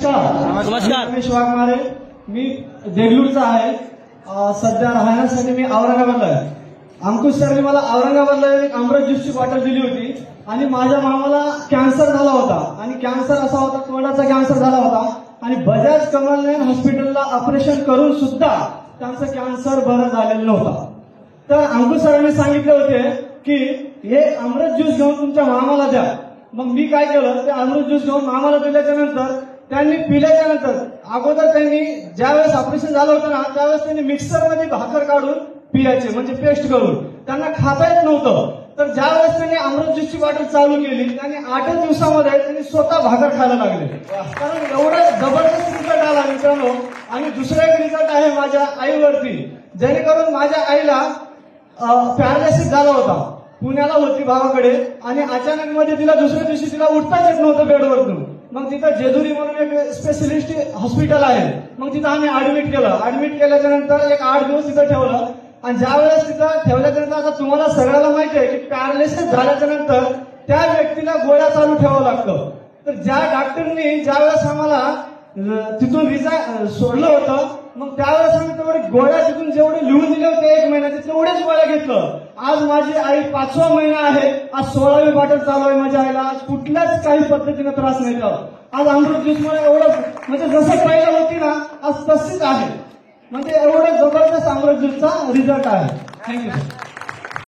नमस्कार, मी वाघमारे. मी देगलूरचा आहे. सध्या राहण्यासाठी मी औरंगाबादला आहे. अंकुश सरने मला औरंगाबादला एक अमृत ज्यूसची बॉटल दिली होती आणि माझ्या मामाला कॅन्सर झाला होता आणि कॅन्सर असा होता, तोंडाचा कॅन्सर झाला होता आणि बजाज कमलनयन हॉस्पिटलला ऑपरेशन करून सुद्धा त्यांचा कॅन्सर बरं झालेला नव्हता. तर अंकुश सरांनी सांगितले होते की हे अमृत ज्यूस घेऊन तुमच्या मामाला द्या. मग मी काय केलं, ते अमृत ज्यूस घेऊन मामाला दिल्याच्या नंतर त्यांनी पिल्याच्या नंतर अगोदर त्यांनी ज्यावेळेस ऑपरेशन झालं होतं ना त्यावेळेस त्यांनी मिक्सरमध्ये भाकर काढून पियाचे, म्हणजे पेस्ट करून. त्यांना खाता येत नव्हतं. तर ज्यावेळेस त्यांनी अमृत ज्यूसची बॉटल चालू केली त्यांनी 8 दिवसामध्ये त्यांनी स्वतः भाकर खायला लागले. कारण एवढा जबरदस्त रिझल्ट आला मित्रांनो. आणि दुसरा एक रिझल्ट आहे माझ्या आईवरती, जेणेकरून माझ्या आईला पॅरालिसिस झाला होता. पुण्याला होती भावाकडे आणि अचानक मध्ये तिला दुसऱ्या दिवशी तिला उठताच येत नव्हतं बेडवरतून. मग तिथं जेजुरी म्हणून एक स्पेशलिस्ट हॉस्पिटल आहे. मग तिथं आम्ही ऍडमिट केलं. ऍडमिट केल्याच्या नंतर एक 8 दिवस तिथं ठेवलं. आणि ज्या वेळेस तिथं ठेवल्याच्या नंतर, आता तुम्हाला सगळ्याला माहिती आहे की पॅरालिसिस झाल्याच्या नंतर त्या व्यक्तीला गोळ्या चालू ठेवावं लागतं. तर ज्या डॉक्टरनी ज्यावेळेस आम्हाला तिथून सोडलं होतं, मग त्यावेळेस आम्ही तेवढे गोळ्या तिथून जेवढे लिहून दिले होते 1 महिन्याचे तेवढेच गोळ्या घेतलं. आज माझी आई 5वा महिना आहे. आज 16वी बॉटल चालू आहे माझ्या आईला. आज कुठल्याच काही पद्धतीने त्रास नाही का. आज अमृत ज्यूसमुळे एवढं, म्हणजे जसं पहिलं होती ना आज तशीच आहे. म्हणजे एवढं जबरदस्त अमृत ज्यूसचा रिझल्ट आहे. थँक्यू.